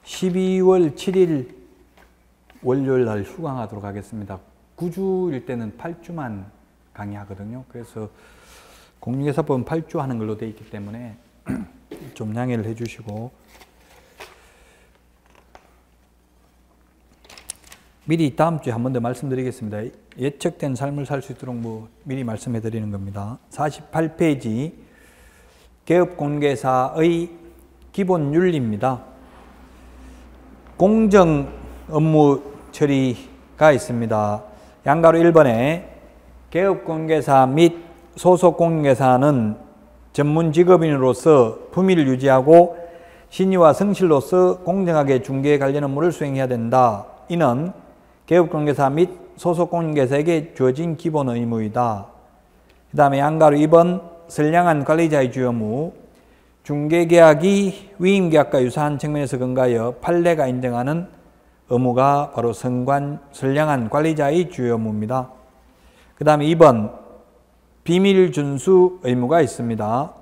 12월 7일 월요일 날 휴강하도록 하겠습니다. 9주일 때는 8주만 강의하거든요. 그래서 공인중개사법은 8주 하는 걸로 되어 있기 때문에 좀 양해를 해 주시고, 미리 다음 주에 한 번 더 말씀드리겠습니다. 예측된 삶을 살 수 있도록 미리 말씀해 드리는 겁니다. 48페이지 개업공개사의 기본 윤리입니다. 공정 업무 처리가 있습니다. 양가로 1번에 개업공개사 및 소속공인중개사는 전문 직업인으로서 품위를 유지하고 신의와 성실로서 공정하게 중개 관련 업무를 수행해야 된다. 이는 개업공개사 및 소속공인중개사에게 주어진 기본 의무이다. 그 다음에 양가로 2번 선량한 관리자의 주요 의무. 중개계약이 위임계약과 유사한 측면에서 근거하여 판례가 인정하는 의무가 바로 선량한 관리자의 주요 의무입니다. 그 다음에 2번 비밀 준수 의무가 있습니다.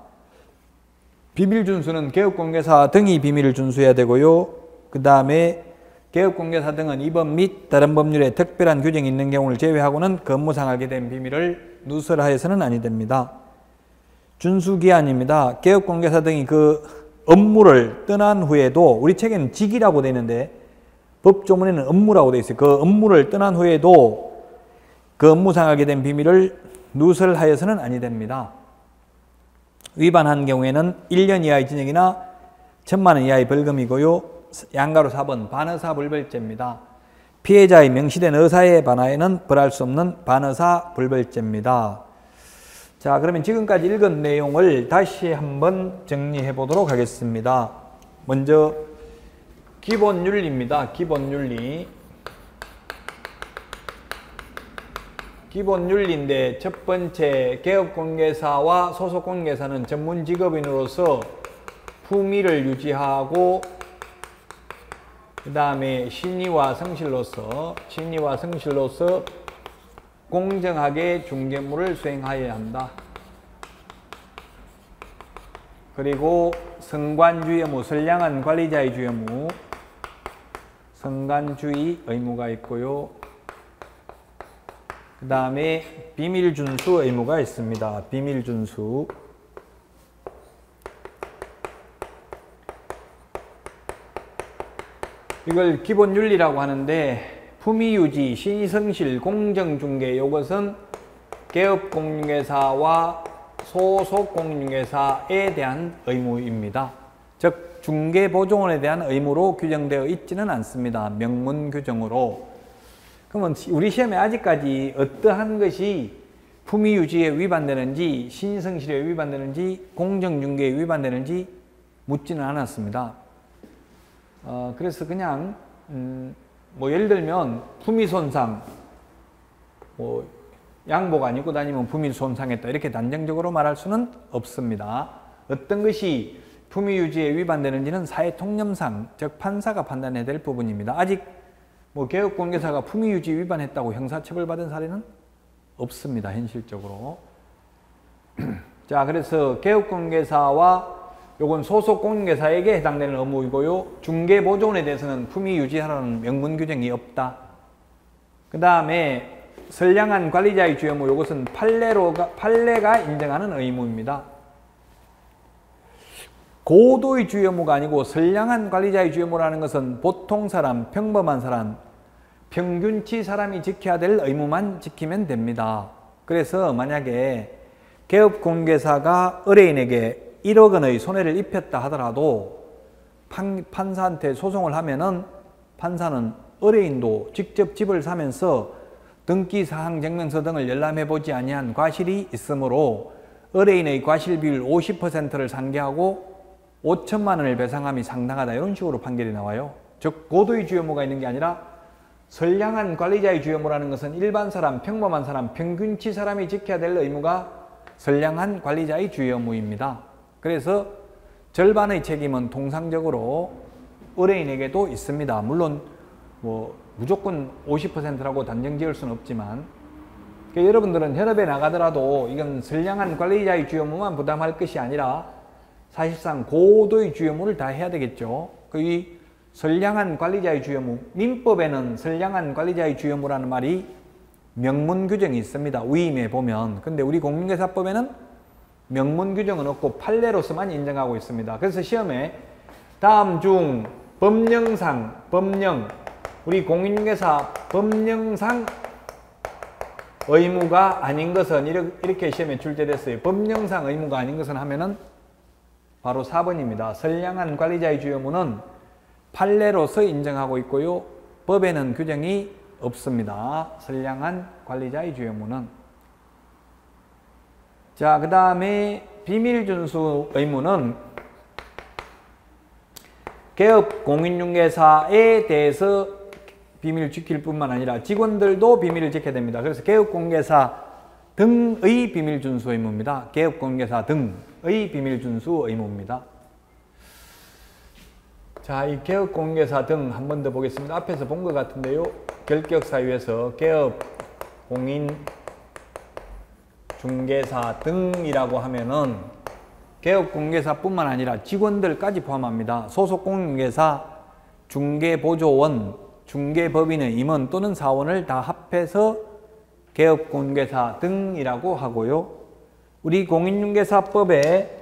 비밀 준수는 개업공개사 등이 비밀을 준수해야 되고요. 그 다음에 개업공개사 등은 이번 및 다른 법률에 특별한 규정이 있는 경우를 제외하고는 그 업무상 알게 된 비밀을 누설하여서는 아니 됩니다. 준수기한입니다. 개업공개사 등이 그 업무를 떠난 후에도, 우리 책에는 직이라고 되어 있는데 법조문에는 업무라고 되어 있어요. 그 업무를 떠난 후에도 그 업무상 알게 된 비밀을 누설하여서는 아니 됩니다. 위반한 경우에는 1년 이하의 징역이나 1,000만 원 이하의 벌금이고요. 양가로 4번 반의사 불벌죄입니다. 피해자의 명시된 의사에 반하여는 벌할 수 없는 반의사 불벌죄입니다. 자, 그러면 지금까지 읽은 내용을 다시 한번 정리해 보도록 하겠습니다. 먼저 기본 윤리입니다. 기본 윤리. 기본 윤리인데 첫 번째, 개업공개사와 소속공개사는 전문 직업인으로서 품위를 유지하고 그 다음에 신의와 성실로서 공정하게 중개물을 수행하여야 한다. 그리고 성관주의 의무, 선량한 관리자의 주의 의무, 성관주의 의무가 있고요. 그 다음에 비밀 준수 의무가 있습니다. 비밀 준수. 이걸 기본 윤리라고 하는데, 품위유지, 신의성실, 공정중개, 이것은 개업공인중개사와 소속공인중개사에 대한 의무입니다. 즉 중개보조원에 대한 의무로 규정되어 있지는 않습니다. 명문 규정으로. 그러면 우리 시험에 아직까지 어떠한 것이 품위유지에 위반되는지, 신의성실에 위반되는지, 공정중개에 위반되는지 묻지는 않았습니다. 그래서 그냥 예를 들면 품위손상, 양복 안 입고 다니면 품위손상했다, 이렇게 단정적으로 말할 수는 없습니다. 어떤 것이 품위유지에 위반되는지는 사회통념상, 즉 판사가 판단해야 될 부분입니다. 아직 개업공개사가 품위유지 위반했다고 형사처벌받은 사례는 없습니다. 현실적으로. 자, 그래서 개업공개사와 요건 소속공인중개사에게 해당되는 의무이고요. 중개보조원에 대해서는 품위 유지하라는 명문 규정이 없다. 그 다음에 선량한 관리자의 주의 의무, 요것은 판례가 인정하는 의무입니다. 고도의 주의 의무가 아니고 선량한 관리자의 주의 의무라는 것은 보통 사람, 평범한 사람, 평균치 사람이 지켜야 될 의무만 지키면 됩니다. 그래서 만약에 개업공개사가 의뢰인에게 1억 원의 손해를 입혔다 하더라도 판사한테 소송을 하면은 판사는 의뢰인도 직접 집을 사면서 등기사항 증명서 등을 열람해보지 아니한 과실이 있으므로 의뢰인의 과실 비율 50%를 상기하고 5천만 원을 배상함이 상당하다, 이런 식으로 판결이 나와요. 즉 고도의 주의 의무가 있는 게 아니라 선량한 관리자의 주의 의무라는 것은 일반 사람, 평범한 사람, 평균치 사람이 지켜야 될 의무가 선량한 관리자의 주의 의무입니다. 그래서 절반의 책임은 통상적으로 의뢰인에게도 있습니다. 물론 무조건 50%라고 단정 지을 수는 없지만, 그러니까 여러분들은 현업에 나가더라도 이건 선량한 관리자의 주의 의무만 부담할 것이 아니라 사실상 고도의 주의 의무를 다 해야 되겠죠. 이 선량한 관리자의 주요 의무, 민법에는 선량한 관리자의 주요 의무라는 말이 명문 규정이 있습니다. 위임에 보면. 근데 우리 공인중개사법에는 명문 규정은 없고 판례로서만 인정하고 있습니다. 그래서 시험에 다음 중 법령상, 우리 공인중개사 법령상 의무가 아닌 것은 이렇게 시험에 출제됐어요. 법령상 의무가 아닌 것은 하면은 바로 4번입니다. 선량한 관리자의 주요 의무는 판례로서 인정하고 있고요. 법에는 규정이 없습니다. 선량한 관리자의 주요 의무는. 자, 그 다음에 비밀준수 의무는 개업 공인중개사에 대해서 비밀을 지킬 뿐만 아니라 직원들도 비밀을 지켜야 됩니다. 그래서 개업공개사 등의 비밀준수 의무입니다. 개업공개사 등의 비밀준수 의무입니다. 자, 이 개업공개사 등 한 번 더 보겠습니다. 앞에서 본 것 같은데요. 결격사유에서 개업공인중개사 등이라고 하면은 개업공개사뿐만 아니라 직원들까지 포함합니다. 소속공인중개사, 중개보조원, 중개법인의 임원 또는 사원을 다 합해서 개업공개사 등이라고 하고요. 우리 공인중개사법에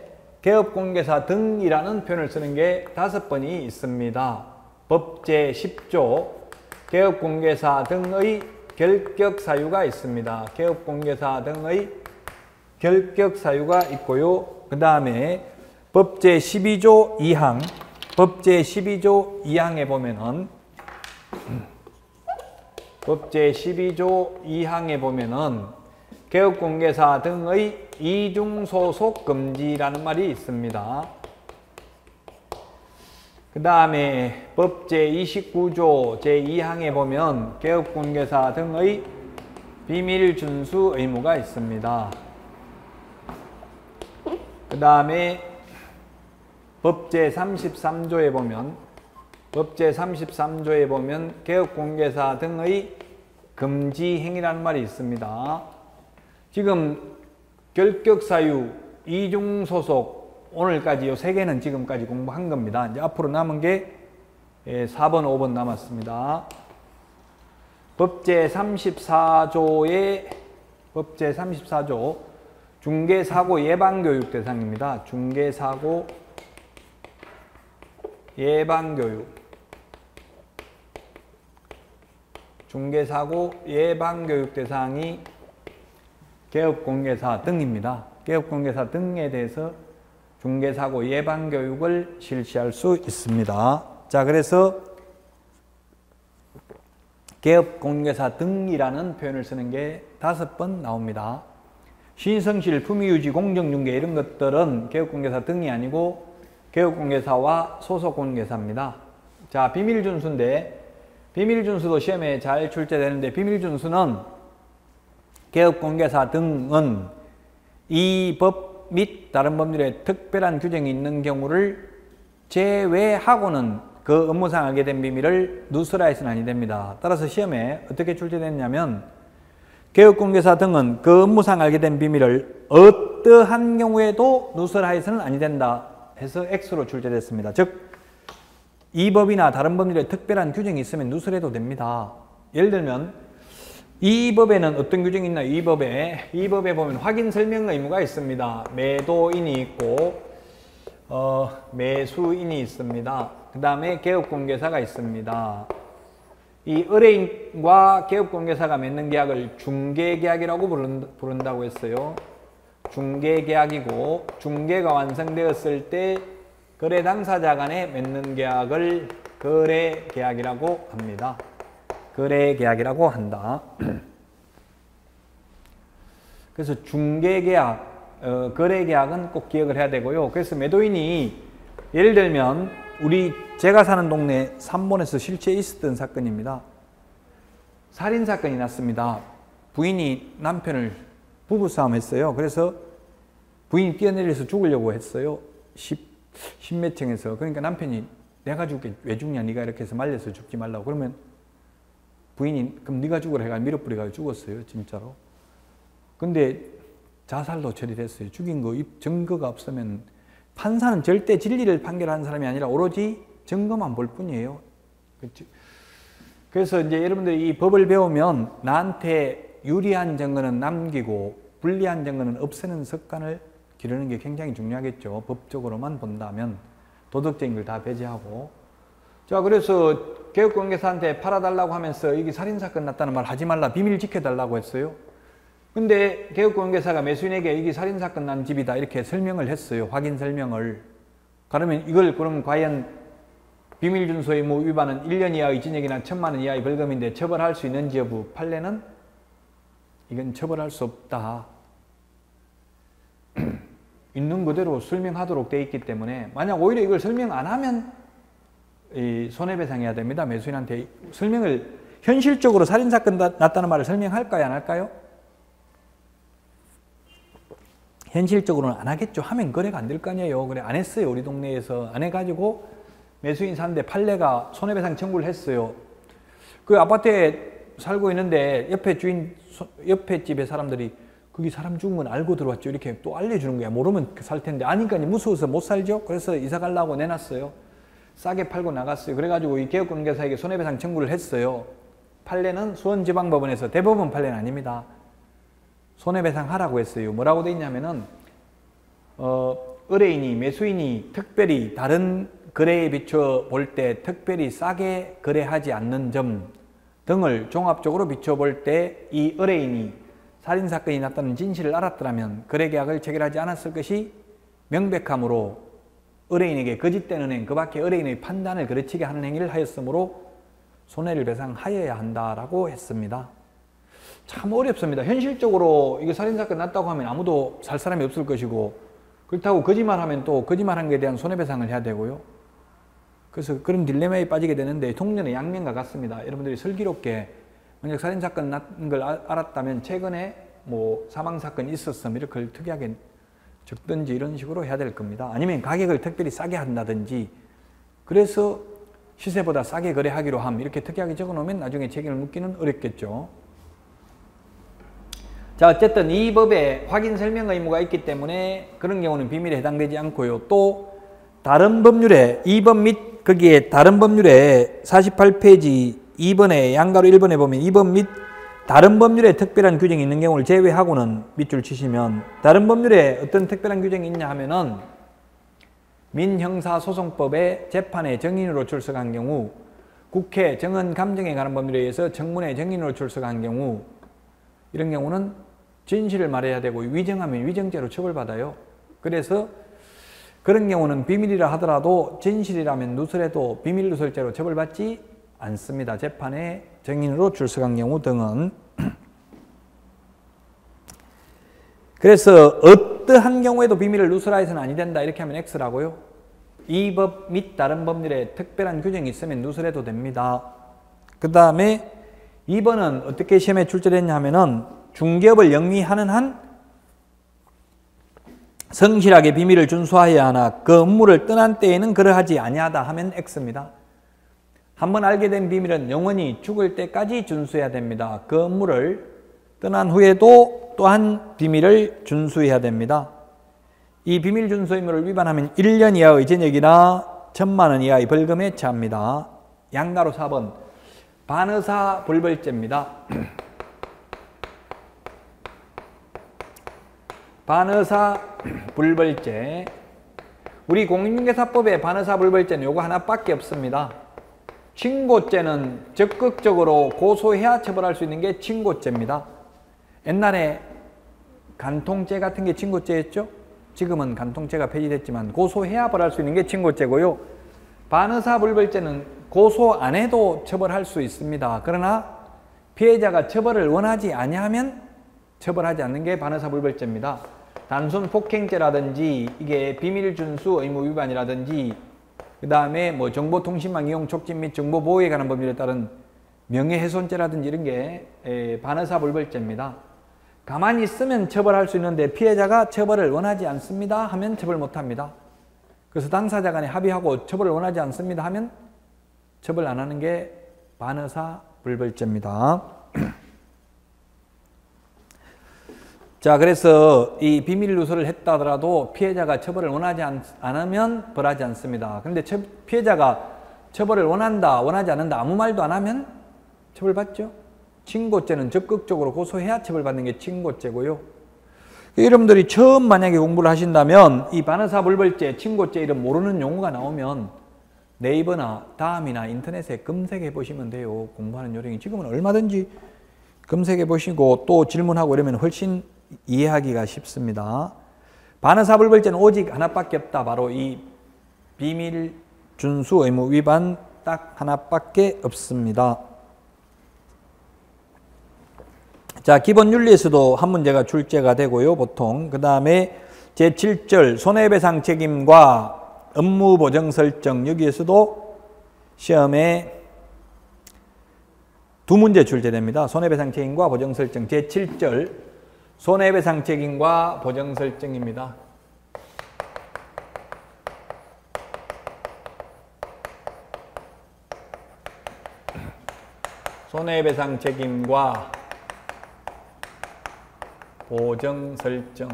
개업공개사 등이라는 표현을 쓰는 게 5번이 있습니다. 법 제10조 개업공개사 등의 결격사유가 있습니다. 개업공개사 등의 결격사유가 있고요. 그 다음에 법 제12조 2항, 법 제12조 2항에 보면은 법 제12조 2항에 보면은 개업공개사 등의 이중소속 금지라는 말이 있습니다. 그 다음에 법 제29조 제2항에 보면 개업공개사 등의 비밀준수 의무가 있습니다. 그 다음에 법 제33조에 보면 개업공개사 등의 금지행위라는 말이 있습니다. 지금 결격사유, 이중소속 오늘까지 이 3개는 지금까지 공부한 겁니다. 이제 앞으로 남은 게 4번, 5번 남았습니다. 법 제34조 중개사고 예방교육 대상입니다. 중개사고 예방교육 대상이 개업공개사 등입니다. 개업공개사 등에 대해서 중개사고 예방교육을 실시할 수 있습니다. 자, 그래서 개업공개사 등이라는 표현을 쓰는 게 5번 나옵니다. 신성실, 품위유지, 공정중개 이런 것들은 개업공개사 등이 아니고 개업공개사와 소속공개사입니다. 자, 비밀준수인데 비밀준수도 시험에 잘 출제되는데 비밀준수는 개업공개사 등은 이 법 및 다른 법률에 특별한 규정이 있는 경우를 제외하고는 그 업무상 알게 된 비밀을 누설하여서는 아니 됩니다. 따라서 시험에 어떻게 출제됐냐면 개업공개사 등은 그 업무상 알게 된 비밀을 어떠한 경우에도 누설하여서는 아니 된다 해서 X로 출제됐습니다. 즉, 이 법이나 다른 법률에 특별한 규정이 있으면 누설해도 됩니다. 예를 들면 이 법에는 어떤 규정이 있나요? 이 법에 보면 확인 설명 의무가 있습니다. 매도인이 있고 매수인이 있습니다. 그 다음에 개업공개사가 있습니다. 이 의뢰인과 개업공개사가 맺는 계약을 중개계약이라고 부른다고 했어요. 중개계약이고 중개가 완성되었을 때 거래 당사자 간에 맺는 계약을 거래계약이라고 합니다. 거래계약이라고 한다. 그래서 중개계약, 거래계약은 꼭 기억을 해야 되고요. 그래서 매도인이 예를 들면 제가 사는 동네 3번에서 실제 있었던 사건입니다. 살인사건이 났습니다. 부인이 남편을 부부싸움 했어요. 그래서 부인이 뛰어내려서 죽으려고 했어요. 10몇 층에서. 그러니까 남편이 내가 죽게 왜 죽냐 네가 이렇게 해서 말려서 죽지 말라고. 그러면 부인이 그럼 네가 죽으라 해가 밀어뿌려가지고 죽었어요. 진짜로. 근데 자살로 처리됐어요. 죽인 거 증거가 없으면 판사는 절대 진리를 판결하는 사람이 아니라 오로지 증거만 볼 뿐이에요. 그렇죠? 그래서 이제 여러분들이 이 법을 배우면 나한테 유리한 증거는 남기고 불리한 증거는 없애는 습관을 기르는 게 굉장히 중요하겠죠. 법적으로만 본다면 도덕적인 걸 다 배제하고. 자, 그래서 개업공개사한테 팔아달라고 하면서 이게 살인사건 났다는 말 하지 말라, 비밀 지켜달라고 했어요. 근데 개업공개사가 매수인에게 이게 살인사건 난 집이다 이렇게 설명을 했어요. 확인 설명을. 그러면 이걸 그럼 과연 비밀준수 의무 위반은 1년 이하의 징역이나 1,000만 원 이하의 벌금인데 처벌할 수 있는지 여부, 판례는 이건 처벌할 수 없다. 있는 그대로 설명하도록 돼 있기 때문에 만약 오히려 이걸 설명 안 하면 손해배상해야 됩니다. 매수인한테 설명을, 현실적으로 살인사건 났다는 말을 설명할까요? 안 할까요? 현실적으로는 안 하겠죠. 하면 거래가 안 될 거 아니에요. 그래, 안 했어요. 우리 동네에서. 안 해가지고 매수인 사는데 판례가 손해배상 청구를 했어요. 그 아파트에 살고 있는데 옆에 집에 사람들이 거기 사람 죽은 건 알고 들어왔죠. 이렇게 또 알려주는 거야. 모르면 살 텐데. 아니까 무서워서 못 살죠. 그래서 이사 가려고 내놨어요. 싸게 팔고 나갔어요. 그래가지고 이 개업공개사에게 손해배상 청구를 했어요. 판례는 수원지방법원에서, 대법원 판례는 아닙니다. 손해배상 하라고 했어요. 뭐라고 돼 있냐면은 의뢰인이, 매수인이 특별히 다른 거래에 비춰 볼 때 특별히 싸게 거래하지 않는 점 등을 종합적으로 비춰볼 때 이 의뢰인이 살인사건이 났다는 진실을 알았더라면 거래계약을 체결하지 않았을 것이 명백하므로 의뢰인에게 거짓되는 행, 그 밖에 의뢰인의 판단을 그르치게 하는 행위를 하였으므로 손해를 배상하여야 한다라고 했습니다. 참 어렵습니다. 현실적으로 이거 살인사건 났다고 하면 아무도 살 사람이 없을 것이고, 그렇다고 거짓말하면 또 거짓말한 것에 대한 손해배상을 해야 되고요. 그래서 그런 딜레마에 빠지게 되는데 통전의 양면과 같습니다. 여러분들이 슬기롭게 만약 살인사건 난 걸 알았다면 최근에 뭐 사망사건이 있었으면 이렇게 특이하게 적든지 이런 식으로 해야 될 겁니다. 아니면 가격을 특별히 싸게 한다든지, 그래서 시세보다 싸게 거래하기로 함 이렇게 특이하게 적어놓으면 나중에 책임을 묻기는 어렵겠죠. 자, 어쨌든 이 법에 확인 설명 의무가 있기 때문에 그런 경우는 비밀에 해당되지 않고요. 또 다른 법률에, 2번 및 거기에 다른 법률에 48페이지 2번에 양가로 1번에 보면 2번 및 다른 법률에 특별한 규정이 있는 경우를 제외하고는 밑줄 치시면, 다른 법률에 어떤 특별한 규정이 있냐 하면은 민형사소송법에 재판에 정인으로 출석한 경우, 국회 정언감정에 관한 법률에 의해서 청문회 정인으로 출석한 경우, 이런 경우는 진실을 말해야 되고 위정하면 위정죄로 처벌받아요. 그래서 그런 경우는 비밀이라 하더라도 진실이라면 누설해도 비밀누설죄로 처벌받지 않습니다. 재판에 정인으로 출석한 경우 등은. 그래서 어떠한 경우에도 비밀을 누설하여서는 아니 된다 이렇게 하면 X라고요. 이 법 및 다른 법률에 특별한 규정이 있으면 누설해도 됩니다. 그 다음에 2번은 어떻게 시험에 출제됐냐 하면은 중개업을 영위하는 한 성실하게 비밀을 준수하여야 하나 그 업무를 떠난 때에는 그러하지 아니하다 하면 X입니다. 한번 알게 된 비밀은 영원히 죽을 때까지 준수해야 됩니다. 그 업무를 떠난 후에도 또한 비밀을 준수해야 됩니다. 이 비밀 준수 의무를 위반하면 1년 이하의 징역이나 1,000만 원 이하의 벌금에 처합니다. 양가로 4번 반의사 불벌죄입니다. 반의사 불벌죄. 우리 공인중개사법에 반의사 불벌죄는 요거 하나밖에 없습니다. 친고죄는 적극적으로 고소해야 처벌할 수 있는 게 친고죄입니다. 옛날에 간통죄 같은 게 친고죄였죠? 지금은 간통죄가 폐지됐지만 고소해야 벌할 수 있는 게 친고죄고요. 반의사 불벌죄는 고소 안 해도 처벌할 수 있습니다. 그러나 피해자가 처벌을 원하지 아니하면 처벌하지 않는 게 반의사 불벌죄입니다. 단순 폭행죄라든지 이게 비밀 준수 의무 위반이라든지 그 다음에 뭐 정보통신망 이용 촉진 및 정보보호에 관한 법률에 따른 명예훼손죄라든지 이런 게 반의사 불벌죄입니다. 가만히 있으면 처벌할 수 있는데 피해자가 처벌을 원하지 않습니다 하면 처벌 못합니다. 그래서 당사자 간에 합의하고 처벌을 원하지 않습니다 하면 처벌 안 하는 게 반의사 불벌죄입니다. 자, 그래서 이 비밀 누설을 했다 하더라도 피해자가 처벌을 원하지 않으면 벌하지 않습니다. 그런데 피해자가 처벌을 원한다, 원하지 않는다 아무 말도 안 하면 처벌받죠. 징고죄는 적극적으로 고소해야 처벌받는 게 징고죄고요. 여러분들이 처음 만약에 공부를 하신다면 이 반의사불벌죄, 징고죄 이런 모르는 용어가 나오면 네이버나 다음이나 인터넷에 검색해 보시면 돼요. 공부하는 요령이 지금은 얼마든지 검색해 보시고 또 질문하고 이러면 훨씬 이해하기가 쉽습니다. 반의사불벌죄는 오직 하나밖에 없다. 바로 이 비밀 준수 의무 위반 딱 하나밖에 없습니다. 자, 기본 윤리에서도 한 문제가 출제가 되고요, 보통. 그 다음에 제7절 손해배상 책임과 업무 보정 설정, 여기에서도 시험에 두 문제 출제됩니다. 손해배상 책임과 보정 설정, 제7절 손해배상 책임과 보정 설정입니다. 손해배상 책임과 보정 설정.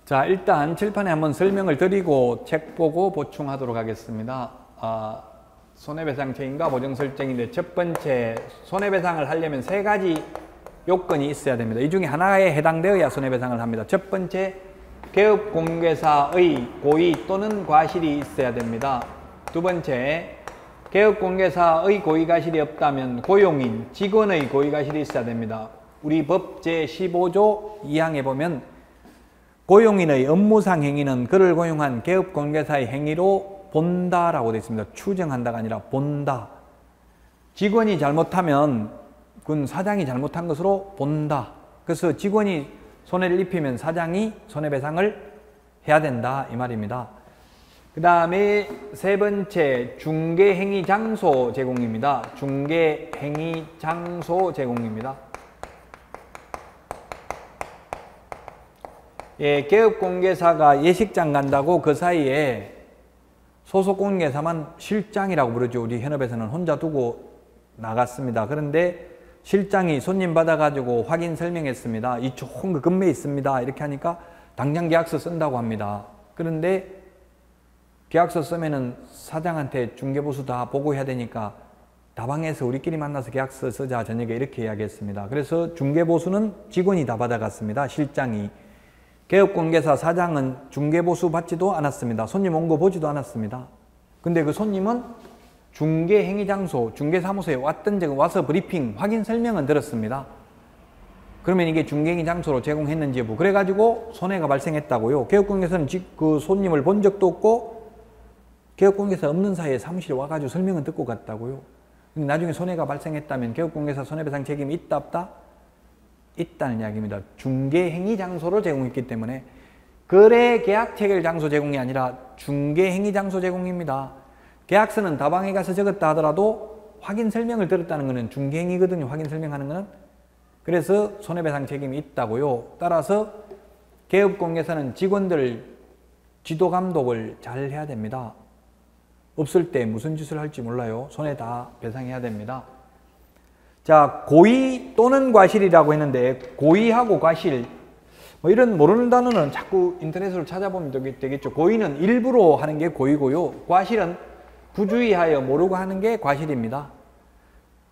자, 일단 칠판에 한번 설명을 드리고 책 보고 보충하도록 하겠습니다. 손해배상 책임과 보정 설정인데 첫 번째, 손해배상을 하려면 세 가지 요건이 있어야 됩니다. 이 중에 하나에 해당되어야 손해배상을 합니다. 첫 번째, 개업공개사의 고의 또는 과실이 있어야 됩니다. 두 번째, 개업공개사의 고의과실이 없다면 고용인, 직원의 고의과실이 있어야 됩니다. 우리 법 제15조 2항에 보면 고용인의 업무상 행위는 그를 고용한 개업공개사의 행위로 본다라고 되어 있습니다. 추정한다가 아니라 본다. 직원이 잘못하면 그건 사장이 잘못한 것으로 본다. 그래서 직원이 손해를 입히면 사장이 손해배상을 해야 된다 이 말입니다. 그 다음에 세 번째, 중개행위 장소 제공입니다. 중개행위 장소 제공입니다. 예, 개업공개사가 예식장 간다고 그 사이에 소속공개사만 실장이라고 부르죠. 우리 현업에서는 혼자 두고 나갔습니다. 그런데 실장이 손님 받아가지고 확인 설명했습니다. 이 좋은 거 금매 있습니다. 이렇게 하니까 당장 계약서 쓴다고 합니다. 그런데 계약서 쓰면은 사장한테 중개보수 다 보고해야 되니까 다방에서 우리끼리 만나서 계약서 쓰자 저녁에 이렇게 이야기했습니다. 그래서 중개보수는 직원이 다 받아갔습니다. 실장이. 개업공개사 사장은 중개보수 받지도 않았습니다. 손님 온 거 보지도 않았습니다. 근데 그 손님은 중개행위장소, 중개사무소에 왔던 적은 와서 브리핑, 확인 설명은 들었습니다. 그러면 이게 중개행위장소로 제공했는지 여부. 그래가지고 손해가 발생했다고요. 개업공개사는 그 손님을 본 적도 없고 개업공개사 없는 사이에 사무실에 와가지고 설명은 듣고 갔다고요. 근데 나중에 손해가 발생했다면 개업공개사 손해배상 책임이 있다 없다? 있다는 이야기입니다. 중개행위장소로 제공했기 때문에 거래 계약 체결 장소 제공이 아니라 중개행위장소 제공입니다. 계약서는 다방에 가서 적었다 하더라도 확인 설명을 들었다는 것은 중개행위거든요. 확인 설명하는 것은. 그래서 손해배상 책임이 있다고요. 따라서 개업공개사는 직원들 지도 감독을 잘 해야 됩니다. 없을 때 무슨 짓을 할지 몰라요. 손해 다 배상해야 됩니다. 자, 고의 또는 과실이라고 했는데 고의하고 과실 뭐 이런 모르는 단어는 자꾸 인터넷으로 찾아보면 되겠죠. 고의는 일부러 하는 게 고의고요. 과실은 부주의하여 모르고 하는 게 과실입니다.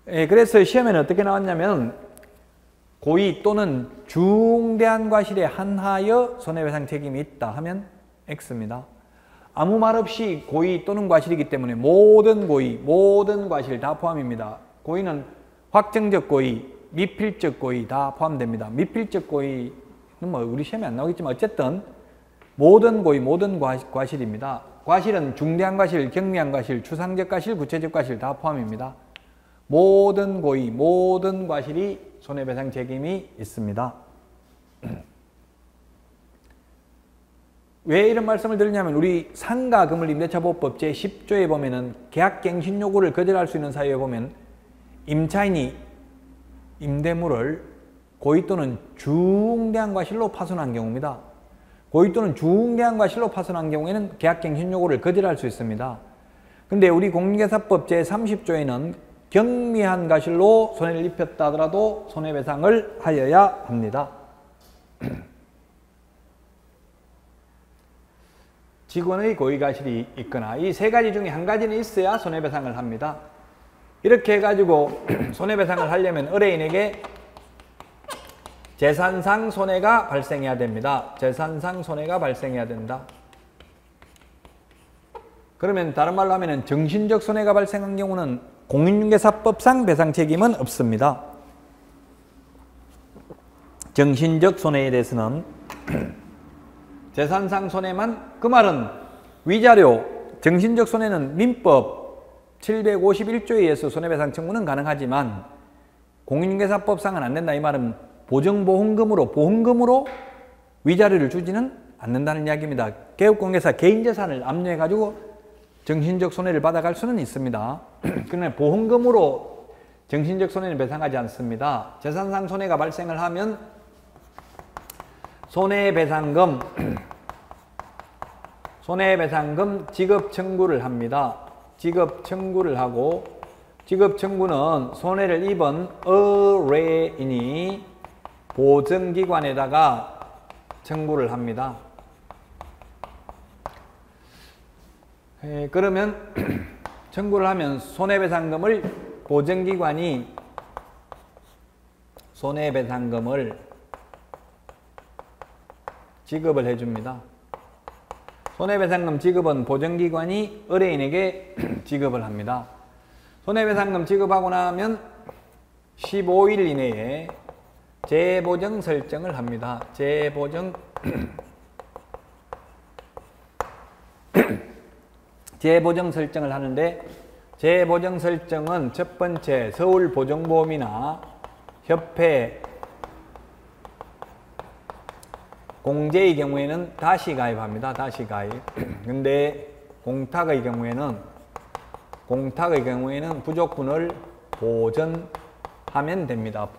예, 그래서 시험에는 어떻게 나왔냐면 고의 또는 중대한 과실에 한하여 손해배상 책임이 있다 하면 X입니다. 아무 말 없이 고의 또는 과실이기 때문에 모든 고의, 모든 과실 다 포함입니다. 고의는 확정적 고의, 미필적 고의 다 포함됩니다. 미필적 고의는 뭐 우리 시험에 안 나오겠지만 어쨌든 모든 고의, 모든 과실입니다. 과실은 중대한 과실, 경미한 과실, 추상적 과실, 구체적 과실 다 포함입니다. 모든 고의, 모든 과실이 손해배상 책임이 있습니다. 왜 이런 말씀을 드리냐면 우리 상가금물임대차보호법 제10조에 보면은 계약갱신 요구를 거절할 수 있는 사유에 보면 임차인이 임대물을 고의 또는 중대한 과실로 파손한 경우입니다. 고의 또는 중대한 과실로 파손한 경우에는 계약갱신 요구를 거절할 수 있습니다. 근데 우리 공인중개사법 제30조에는 경미한 과실로 손해를 입혔다 하더라도 손해배상을 하여야 합니다. 직원의 고의가실이 있거나 이 세 가지 중에 한 가지는 있어야 손해배상을 합니다. 이렇게 해가지고 손해배상을 하려면 의뢰인에게 재산상 손해가 발생해야 됩니다. 재산상 손해가 발생해야 된다. 그러면 다른 말로 하면 정신적 손해가 발생한 경우는 공인중개사법상 배상 책임은 없습니다. 정신적 손해에 대해서는 재산상 손해만, 그 말은 위자료, 정신적 손해는 민법 751조에 의해서 손해배상 청구는 가능하지만 공인중개사법상은 안 된다. 이 말은 보험금으로 위자료를 주지는 않는다는 이야기입니다. 개업공개사 개인재산을 압류해가지고 정신적 손해를 받아갈 수는 있습니다. 그러나 보험금으로 정신적 손해는 배상하지 않습니다. 재산상 손해가 발생을 하면 손해배상금 지급 청구를 합니다. 지급 청구를 하고, 지급 청구는 손해를 입은 의뢰인이 보증기관에다가 청구를 합니다. 그러면 청구를 하면 손해배상금을 보증기관이 지급을 해줍니다. 손해배상금 지급은 보증기관이 의뢰인에게 지급을 합니다. 손해배상금 지급하고 나면 15일 이내에 재보정 설정을 합니다. 재보정 설정을 하는데, 재보정 설정은 첫 번째 서울보증보험이나 협회, 공제의 경우에는 다시 가입합니다. 다시 가입. 근데 공탁의 경우에는 부족분을 보전하면 됩니다.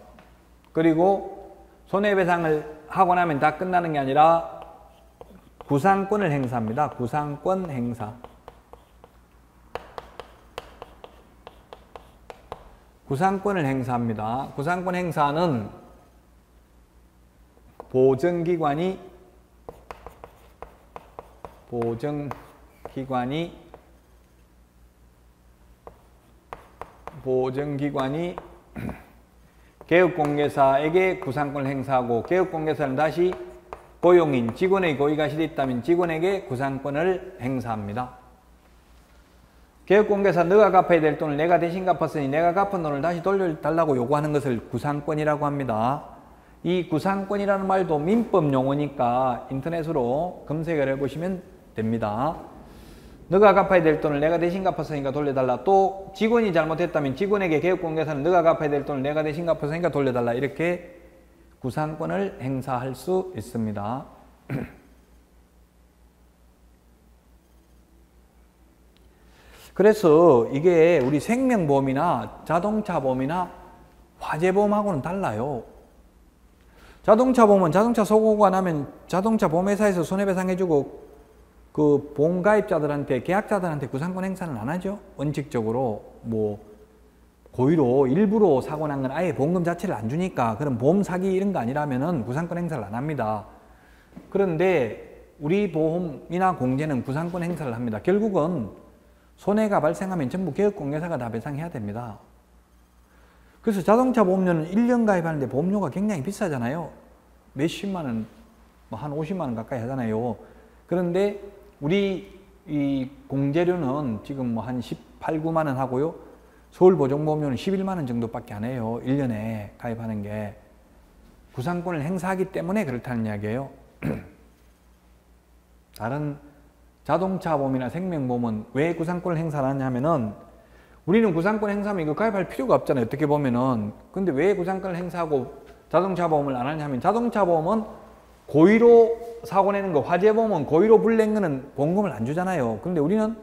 그리고 손해배상을 하고 나면 다 끝나는 게 아니라 구상권을 행사합니다. 구상권 행사. 구상권을 행사합니다. 구상권 행사는 보증기관이 개업공개사에게 구상권을 행사하고, 개업공개사는 다시 고용인, 직원의 고의가실이 있다면 직원에게 구상권을 행사합니다. 개업공개사 너가 갚아야 될 돈을 내가 대신 갚았으니 내가 갚은 돈을 다시 돌려달라고 요구하는 것을 구상권이라고 합니다. 이 구상권이라는 말도 민법 용어니까 인터넷으로 검색을 해보시면 됩니다. 너가 갚아야 될 돈을 내가 대신 갚았으니까 돌려달라. 또 직원이 잘못했다면 직원에게 개업공개사는 너가 갚아야 될 돈을 내가 대신 갚았으니까 돌려달라. 이렇게 구상권을 행사할 수 있습니다. 그래서 이게 우리 생명보험이나 자동차보험이나 화재보험하고는 달라요. 자동차보험은 자동차 사고가 나면 자동차 보험회사에서 손해배상해주고 그 보험가입자들한테, 계약자들한테 구상권 행사는 안 하죠. 원칙적으로 뭐 고의로 일부러 사고 난 건 아예 보험금 자체를 안 주니까 그런 보험 사기 이런 거 아니라면은 구상권 행사를 안 합니다. 그런데 우리 보험이나 공제는 구상권 행사를 합니다. 결국은 손해가 발생하면 전부 개업공개사가 다 배상해야 됩니다. 그래서 자동차 보험료는 1년 가입하는데 보험료가 굉장히 비싸잖아요. 몇십만 원, 뭐 한 50만 원 가까이 하잖아요. 그런데 우리 이 공제료는 지금 뭐 한 18, 9만 원 하고요. 서울보증보험료는 11만 원 정도밖에 안 해요. 1년에 가입하는 게. 구상권을 행사하기 때문에 그렇다는 이야기예요. 다른 자동차 보험이나 생명보험은 왜 구상권을 행사를 하냐면은 우리는 구상권 행사하면 이거 가입할 필요가 없잖아요. 어떻게 보면은. 근데 왜 구상권을 행사하고 자동차 보험을 안 하냐 하면 자동차 보험은 고의로 사고 내는 거, 화재보험은 고의로 불낸 거는 보험금을 안 주잖아요. 그런데 우리는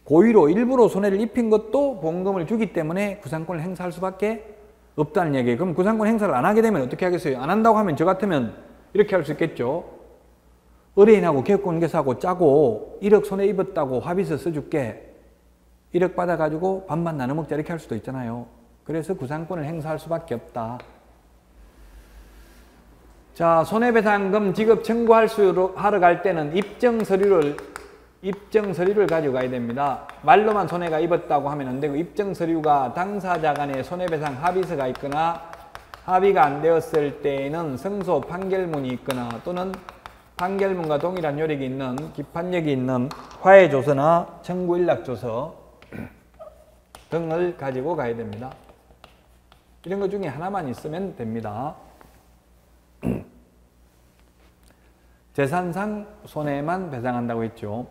고의로 일부러 손해를 입힌 것도 보험금을 주기 때문에 구상권을 행사할 수밖에 없다는 얘기예요. 그럼 구상권 행사를 안 하게 되면 어떻게 하겠어요? 안 한다고 하면 저 같으면 이렇게 할 수 있겠죠. 의뢰인하고 개업공개사하고 짜고 1억 손해 입었다고 합의서 써줄게. 1억 받아가지고 반반 나눠 먹자 이렇게 할 수도 있잖아요. 그래서 구상권을 행사할 수밖에 없다. 자, 손해배상금 지급 청구하러 갈 때는 입증 서류를 입증 서류를 가지고 가야 됩니다. 말로만 손해가 입었다고 하면 안 되고 입증 서류가 당사자 간의 손해배상 합의서가 있거나 합의가 안 되었을 때에는 승소 판결문이 있거나 또는 판결문과 동일한 요력이 있는 기판력이 있는 화해조서나 청구일락조서 등을 가지고 가야 됩니다. 이런 것 중에 하나만 있으면 됩니다. 재산상 손해만 배상한다고 했죠.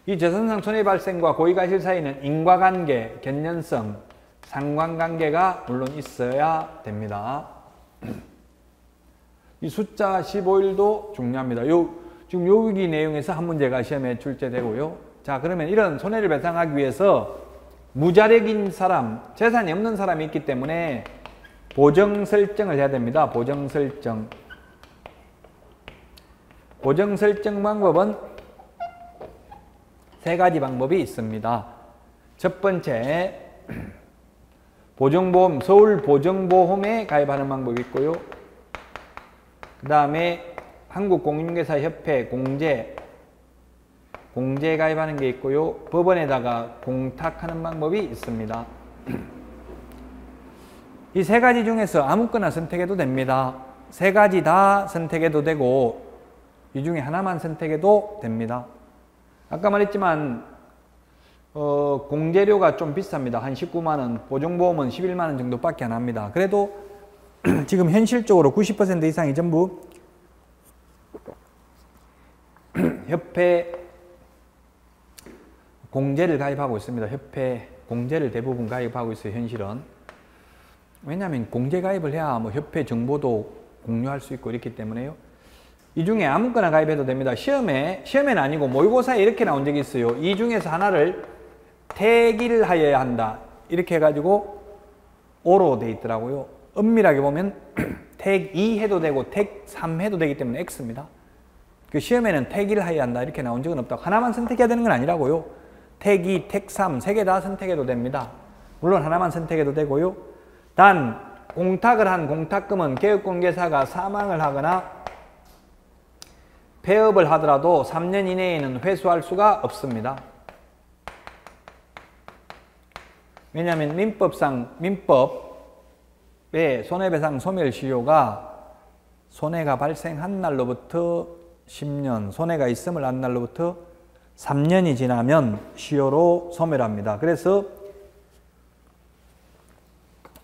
이 재산상 손해 발생과 고의가실 사이는 인과관계, 견연성, 상관관계가 물론 있어야 됩니다. 이 숫자 15일도 중요합니다. 지금 여기 내용에서 한 문제가 시험에 출제되고요. 자, 그러면 이런 손해를 배상하기 위해서 무자력인 사람, 재산이 없는 사람이 있기 때문에 보정설정을 해야 됩니다. 보정설정. 보정설정 방법은 세 가지 방법이 있습니다. 첫 번째, 보정보험, 서울보정보험에 가입하는 방법이 있고요. 그 다음에 한국공인중개사협회 공제 가입하는 게 있고요. 법원에다가 공탁하는 방법이 있습니다. 이 세 가지 중에서 아무거나 선택해도 됩니다. 세 가지 다 선택해도 되고 이 중에 하나만 선택해도 됩니다. 아까 말했지만 공제료가 좀 비쌉니다. 한 19만 원, 보정보험은 11만 원 정도밖에 안 합니다. 그래도 지금 현실적으로 90% 이상이 전부 협회 공제를 가입하고 있습니다. 협회 공제를 대부분 가입하고 있어요. 현실은. 왜냐하면 공제 가입을 해야 뭐 협회 정보도 공유할 수 있고 이렇기 때문에요. 이 중에 아무거나 가입해도 됩니다. 시험에는 아니고 모의고사에 이렇게 나온 적이 있어요. 이 중에서 하나를 택일하여야 한다. 이렇게 해가지고 O로 돼 있더라고요. 엄밀하게 보면 택 2 해도 되고 택 3 해도 되기 때문에 X입니다. 그 시험에는 택일하여야 한다. 이렇게 나온 적은 없다고. 하나만 선택해야 되는 건 아니라고요. 택 2, 택 3, 세 개 다 선택해도 됩니다. 물론 하나만 선택해도 되고요. 단 공탁을 한 공탁금은 개업공개사가 사망을 하거나 폐업을 하더라도 3년 이내에는 회수할 수가 없습니다. 왜냐하면 민법의 손해배상 소멸시효가 손해가 발생한 날로부터 10년, 손해가 있음을 한 날로부터 3년이 지나면 시효로 소멸합니다. 그래서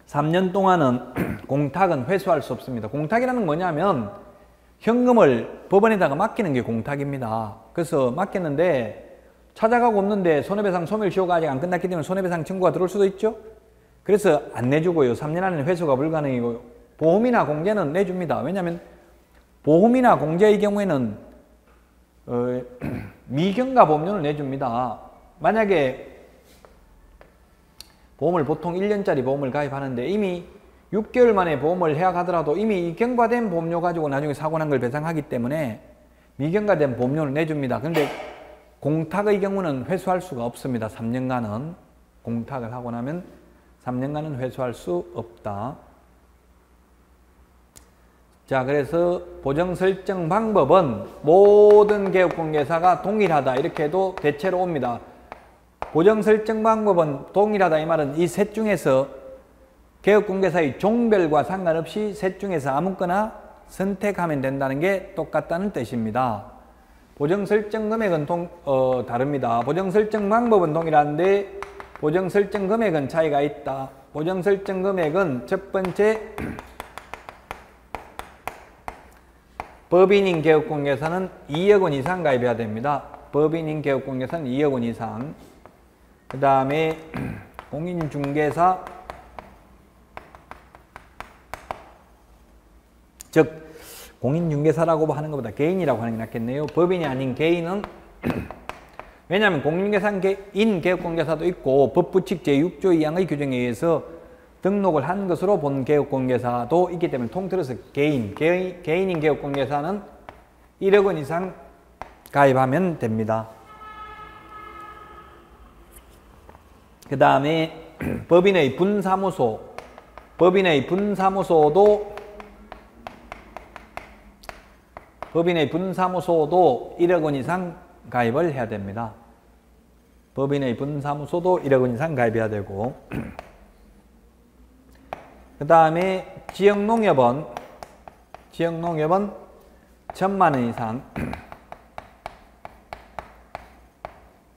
3년 동안은 공탁은 회수할 수 없습니다. 공탁이라는 건 뭐냐면 현금을 법원에다가 맡기는 게 공탁입니다. 그래서 맡겼는데 찾아가고 없는데 손해배상 소멸시효가 아직 안 끝났기 때문에 손해배상 청구가 들어올 수도 있죠. 그래서 안 내주고요. 3년 안에는 회수가 불가능이고 보험이나 공제는 내줍니다. 왜냐하면 보험이나 공제의 경우에는 미경과 보험료를 내줍니다. 만약에 보험을 보통 1년짜리 보험을 가입하는데 이미 6개월 만에 보험을 해약하더라도 이미 경과된 보험료 가지고 나중에 사고 난 걸 배상하기 때문에 미경과된 보험료를 내줍니다. 그런데 공탁의 경우는 회수할 수가 없습니다. 3년간은 공탁을 하고 나면 3년간은 회수할 수 없다. 자, 그래서 보정 설정 방법은 모든 개업공개사가 동일하다 이렇게 해도 대체로 옵니다. 보정 설정 방법은 동일하다 이 말은 이 셋 중에서 개업공개사의 종별과 상관없이 셋 중에서 아무거나 선택하면 된다는 게 똑같다는 뜻입니다. 보정 설정 금액은 다릅니다. 보정 설정 방법은 동일한데 보정 설정 금액은 차이가 있다. 보정 설정 금액은 첫 번째 법인인 개업공개사는 2억 원 이상 가입해야 됩니다. 법인인 개업공개사는 2억 원 이상. 그 다음에 공인중개사, 즉 공인중개사라고 하는 것보다 개인이라고 하는 게 낫겠네요. 법인이 아닌 개인은 왜냐하면 공인중개사인 개업공개사도 있고 법부칙 제6조 2항의 규정에 의해서 등록을 한 것으로 본 개업공개사도 있기 때문에 통틀어서 개인인 개업공개사는 1억 원 이상 가입하면 됩니다. 그 다음에 법인의 분사무소도 1억 원 이상 가입을 해야 됩니다. 법인의 분사무소도 1억 원 이상 가입해야 되고 그 다음에 지역농협은 1,000만 원 이상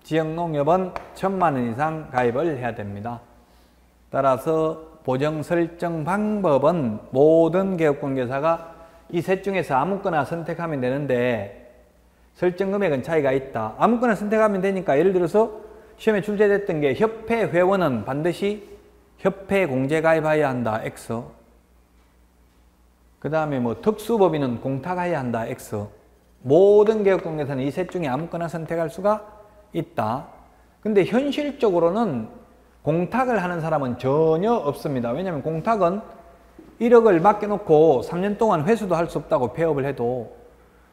지역농협은 1,000만 원 이상 가입을 해야 됩니다. 따라서 보정 설정 방법은 모든 개업공개사가 이 셋 중에서 아무거나 선택하면 되는데 설정 금액은 차이가 있다. 아무거나 선택하면 되니까 예를 들어서 시험에 출제됐던 게 협회 회원은 반드시 협회 공제 가입해야 한다. X. 그 다음에 뭐 특수법인은 공탁해야 한다. X. 모든 개업공개사는 이 셋 중에 아무거나 선택할 수가 있다. 근데 현실적으로는 공탁을 하는 사람은 전혀 없습니다. 왜냐하면 공탁은 1억을 맡겨놓고 3년 동안 회수도 할 수 없다고 폐업을 해도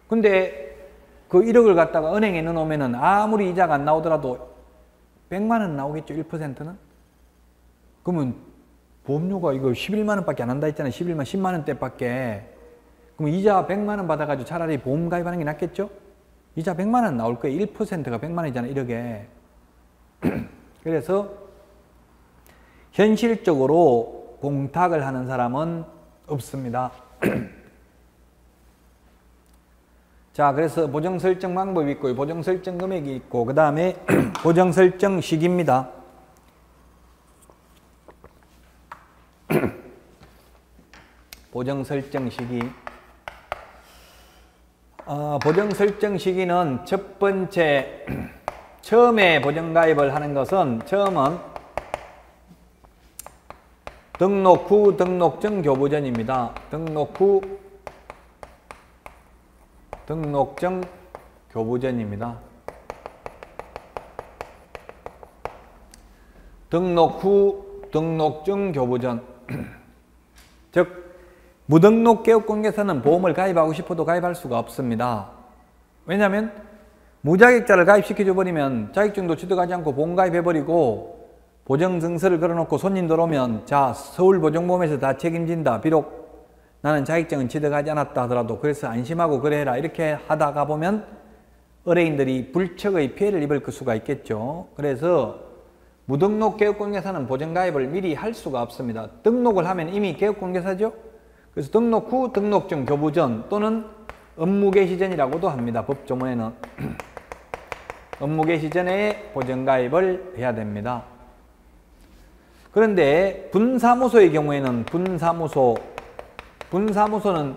근데 그 1억을 갖다가 은행에 넣어놓으면 아무리 이자가 안 나오더라도 100만 원 나오겠죠. 1%는? 그러면 보험료가 이거 11만 원밖에 안 한다 했잖아요. 10만 원대밖에. 그럼 이자 100만 원 받아가지고 차라리 보험 가입하는 게 낫겠죠? 이자 100만 원 나올 거예요. 1%가 100만 원이잖아요. 1억에. 그래서 현실적으로 공탁을 하는 사람은 없습니다. 자, 그래서 보정 설정 방법이 있고 보정 설정 금액이 있고 그 다음에 보정 설정 시기입니다. 보정 설정 시기. 보정 설정 시기는 첫 번째 처음에 보정 가입을 하는 것은 처음은 등록 후 등록증 교부전입니다. 등록 후 등록증 교부전입니다. 등록 후 등록증 교부전. 즉 무등록 개업공개사는 보험을 가입하고 싶어도 가입할 수가 없습니다. 왜냐하면 무자격자를 가입시켜줘 버리면 자격증도 취득하지 않고 보험 가입해버리고 보정증서를 걸어놓고 손님 들어오면 자 서울보정보험에서 다 책임진다. 비록 나는 자격증은 취득하지 않았다 하더라도 그래서 안심하고 그래 해라. 이렇게 하다가 보면 의뢰인들이 불척의 피해를 입을 수가 있겠죠. 그래서 무등록 개업공개사는 보정가입을 미리 할 수가 없습니다. 등록을 하면 이미 개업공개사죠. 그래서 등록 후 등록증 교부전 또는 업무개시 전이라고도 합니다. 법조문에는. 업무개시 전에 보정가입을 해야 됩니다. 그런데 분사무소의 경우에는 분사무소는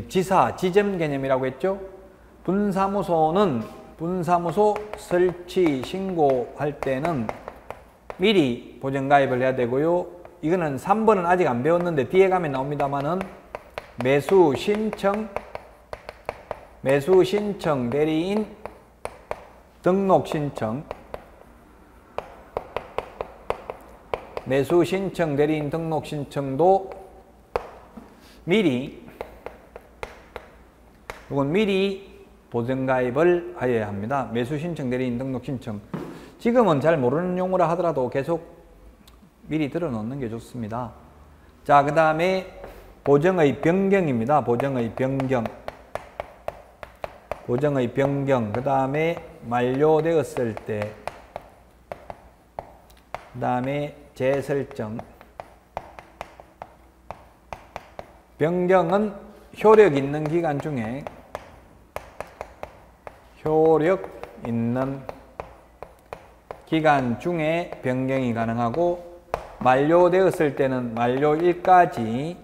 지사, 지점 개념이라고 했죠. 분사무소 설치 신고할 때는 미리 보정가입을 해야 되고요. 이거는 3번은 아직 안 배웠는데 뒤에 가면 나옵니다만은 매수 신청 대리인 등록 신청 매수 신청 대리인 등록 신청도 미리 보정가입을 하여야 합니다. 매수 신청 대리인 등록 신청. 지금은 잘 모르는 용어라 하더라도 계속 미리 들어놓는 게 좋습니다. 자, 그 다음에 보정의 변경입니다. 보정의 변경. 그 다음에 만료되었을 때, 그 다음에 재설정. 변경은 효력 있는 기간 중에 변경이 가능하고 만료되었을 때는 만료일까지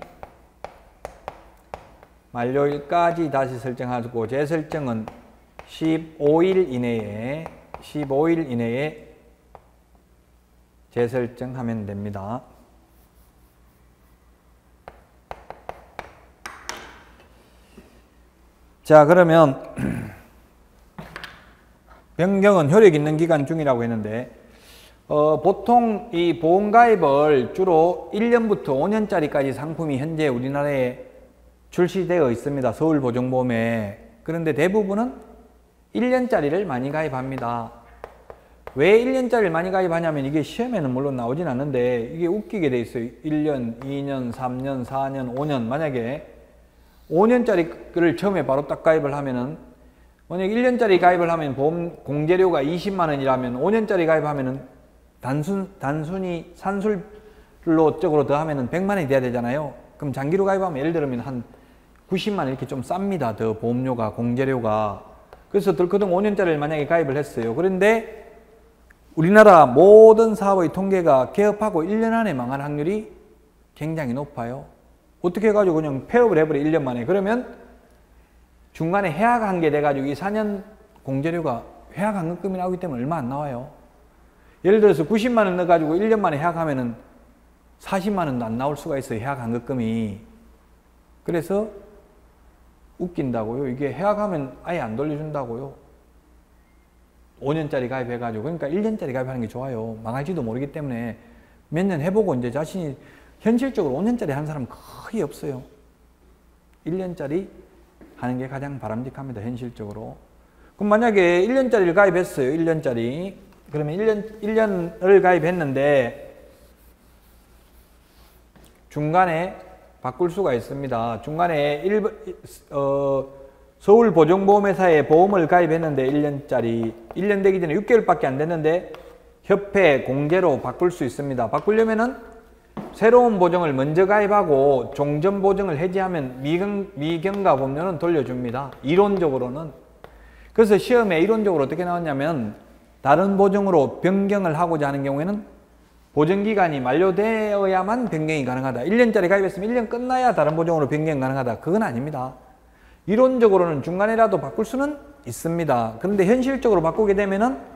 다시 설정하고 재설정은 15일 이내에 재설정하면 됩니다. 자, 그러면 변경은 효력 있는 기간 중이라고 했는데 보통 이 보험가입을 주로 1년부터 5년짜리까지 상품이 현재 우리나라에 출시되어 있습니다. 서울보정보험에. 그런데 대부분은 1년짜리를 많이 가입합니다. 왜 1년짜리를 많이 가입하냐면 이게 시험에는 물론 나오진 않는데 이게 웃기게 돼 있어요. 1년, 2년, 3년, 4년, 5년. 만약에 5년짜리를 처음에 바로 딱 가입을 하면은 만약 1년짜리 가입을 하면 보험 공제료가 20만 원이라면 5년짜리 가입하면은 단순히 산술로 쪽으로 더하면은 100만 원이 돼야 되잖아요. 그럼 장기로 가입하면 예를 들면 한 90만 원 이렇게 좀 쌉니다. 더 보험료가, 공제료가. 그래서 덜커덩 5년짜리를 만약에 가입을 했어요. 그런데 우리나라 모든 사업의 통계가 개업하고 1년 안에 망할 확률이 굉장히 높아요. 어떻게 해가지고 그냥 폐업을 해버려 1년 만에. 그러면 중간에 해약한 게 돼가지고 이 4년 공제료가 해약환급금이 나오기 때문에 얼마 안 나와요. 예를 들어서 90만 원 넣어가지고 1년 만에 해약하면은 40만 원도 안 나올 수가 있어요. 해약환급금이. 그래서 웃긴다고요. 이게 해약하면 아예 안 돌려준다고요. 5년짜리 가입해가지고. 그러니까 1년짜리 가입하는 게 좋아요. 망할지도 모르기 때문에 몇 년 해보고 이제 자신이 현실적으로 5년짜리 하는 사람은 거의 없어요. 1년짜리 하는 게 가장 바람직합니다. 현실적으로. 그럼 만약에 1년짜리를 가입했어요. 1년짜리. 그러면 1년을 가입했는데 중간에 바꿀 수가 있습니다. 중간에 서울보증보험회사에 보험을 가입했는데 1년짜리 1년 되기 전에 6개월밖에 안 됐는데 협회 공제로 바꿀 수 있습니다. 바꾸려면은 새로운 보증을 먼저 가입하고 종전 보증을 해지하면 미경과 보험료는 돌려줍니다. 이론적으로는. 그래서 시험에 이론적으로 어떻게 나왔냐면 다른 보증으로 변경을 하고자 하는 경우에는 보증기간이 만료되어야만 변경이 가능하다. 1년짜리 가입했으면 1년 끝나야 다른 보증으로 변경 가능하다. 그건 아닙니다. 이론적으로는 중간에라도 바꿀 수는 있습니다. 그런데 현실적으로 바꾸게 되면은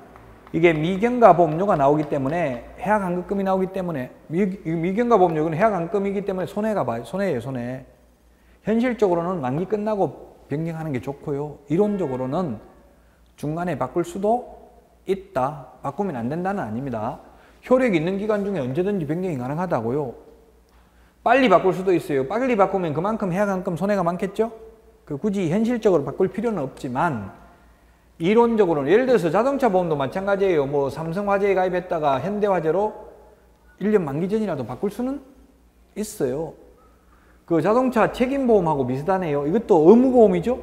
이게 미경과 보험료가 나오기 때문에 해약환급금이 나오기 때문에 미경과 보험료는 해약환급금이기 때문에 손해예요. 손해. 현실적으로는 만기 끝나고 변경하는 게 좋고요. 이론적으로는 중간에 바꿀 수도 있다. 바꾸면 안 된다는 아닙니다. 효력이 있는 기간 중에 언제든지 변경이 가능하다고요. 빨리 바꿀 수도 있어요. 빨리 바꾸면 그만큼 해약환급 손해가 많겠죠? 굳이 현실적으로 바꿀 필요는 없지만 이론적으로는 예를 들어서 자동차 보험도 마찬가지예요. 뭐 삼성화재에 가입했다가 현대화재로 1년 만기 전이라도 바꿀 수는 있어요. 그 자동차 책임보험하고 비슷하네요. 이것도 의무보험이죠.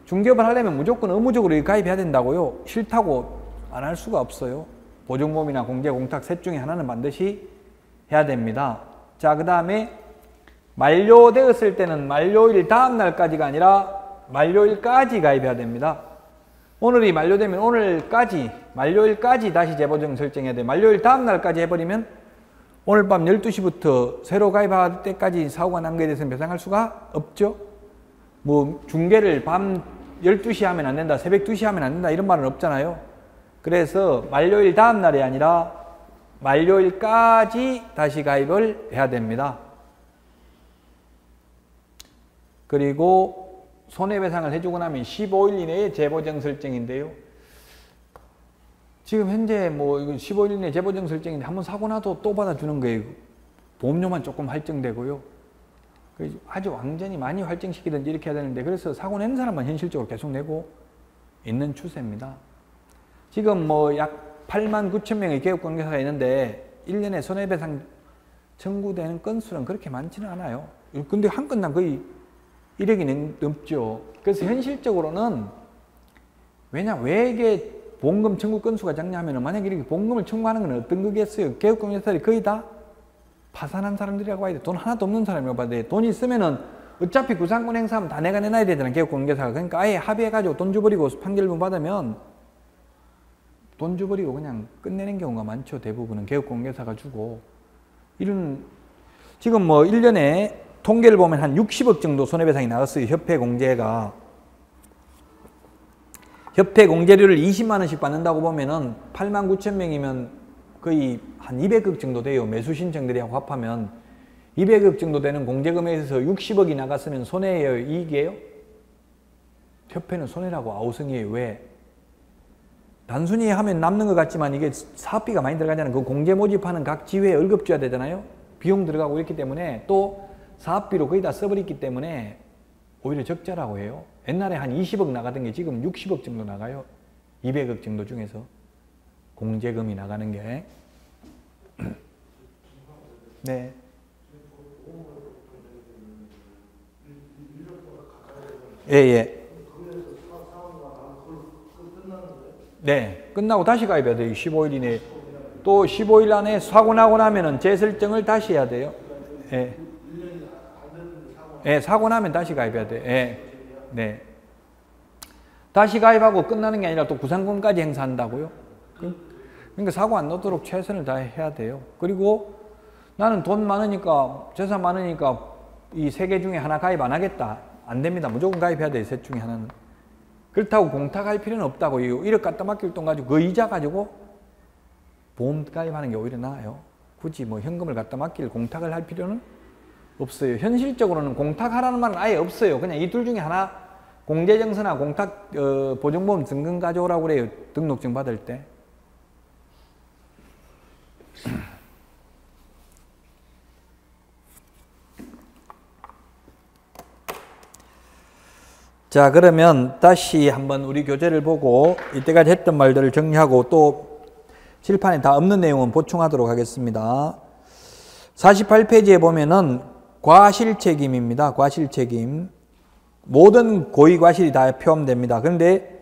중개업을 하려면 무조건 의무적으로 가입해야 된다고요. 싫다고 안 할 수가 없어요. 보증보험이나 공제, 공탁 셋 중에 하나는 반드시 해야 됩니다. 자, 그 다음에 만료되었을 때는 만료일 다음 날까지가 아니라 만료일까지 가입해야 됩니다. 오늘이 만료되면 오늘까지, 만료일까지 다시 재보증 설정해야 돼요. 만료일 다음 날까지 해버리면 오늘 밤 12시부터 새로 가입할 때까지 사고가 난 거에 대해서는 배상할 수가 없죠. 뭐 중개를 밤 12시 하면 안 된다, 새벽 2시 하면 안 된다 이런 말은 없잖아요. 그래서 만료일 다음 날이 아니라 만료일까지 다시 가입을 해야 됩니다. 그리고 손해배상을 해주고 나면 15일 이내에 재보증 설정인데요. 지금 현재 뭐 15일 이내 재보증 설정인데 한번 사고 나도 또 받아주는 거예요. 보험료만 조금 할증되고요. 아주 완전히 많이 할증시키든지 이렇게 해야 되는데 그래서 사고 낸 사람만 현실적으로 계속 내고 있는 추세입니다. 지금 뭐 약 8만 9천 명의 개업관계사가 있는데 1년에 손해배상 청구되는 건수는 그렇게 많지는 않아요. 근데 한 건당 거의 1억이 넘죠. 그래서 현실적으로는 왜 이게 보험금 청구 건수가 작냐면 만약에 이렇게 보험금을 청구하는 건 어떤 거겠어요? 개업관계사들이 거의 다 파산한 사람들이라고 봐야 돼. 돈 하나도 없는 사람이라고 봐야 돼. 돈 있으면은 어차피 구상권 행사하면 다 내가 내놔야 되잖아. 개업관계사가. 그러니까 아예 합의해가지고 돈 줘버리고 판결문 받으면 돈 줘버리고 그냥 끝내는 경우가 많죠. 대부분은 개업관계사가 주고. 지금 뭐 1년에 통계를 보면 한 60억 정도 손해배상이 나왔어요. 협회 공제가. 협회 공제료를 20만 원씩 받는다고 보면은 8만 9천 명이면 거의 한 200억 정도 돼요. 매수 신청들이하고 합하면 200억 정도 되는 공제금액에서 60억이 나갔으면 손해예요? 이익이에요? 협회는 손해라고 아우성이에요. 왜? 단순히 하면 남는 것 같지만 이게 사업비가 많이 들어가잖아요. 그 공제 모집하는 각 지회에 월급 줘야 되잖아요. 비용 들어가고 있기 때문에 또 사업비로 거의 다 써버렸기 때문에 오히려 적자라고 해요. 옛날에 한 20억 나가던 게 지금 60억 정도 나가요. 200억 정도 중에서 공제금이 나가는 게. 네. 예, 예. 네, 끝나고 다시 가입해야 돼요. 15일 이내에. 또 15일 안에 사고 나고 나면은 재설정을 다시 해야 돼요. 예. 예, 사고 나면 다시 가입해야 돼요. 예. 네. 다시 가입하고 끝나는 게 아니라 또 구상권까지 행사한다고요. 그러니까 사고 안 나도록 최선을 다해야 돼요. 그리고 나는 돈 많으니까, 재산 많으니까 이 세 개 중에 하나 가입 안 하겠다. 안 됩니다. 무조건 가입해야 돼요. 셋 중에 하나는. 그렇다고 공탁할 필요는 없다고요. 1억 갖다 맡길 돈 가지고 그 이자 가지고 보험 가입하는 게 오히려 나아요. 굳이 뭐 현금을 갖다 맡길 공탁을 할 필요는 없어요. 현실적으로는 공탁하라는 말은 아예 없어요. 그냥 이 둘 중에 하나 공제증서나 공탁 보증보험 증금 가져오라고 그래요. 등록증 받을 때. 자, 그러면 다시 한번 우리 교재를 보고 이때까지 했던 말들을 정리하고 또 칠판에 다 없는 내용은 보충하도록 하겠습니다. 48페이지에 보면은 과실책임입니다. 과실책임. 모든 고의과실이 다 포함됩니다. 그런데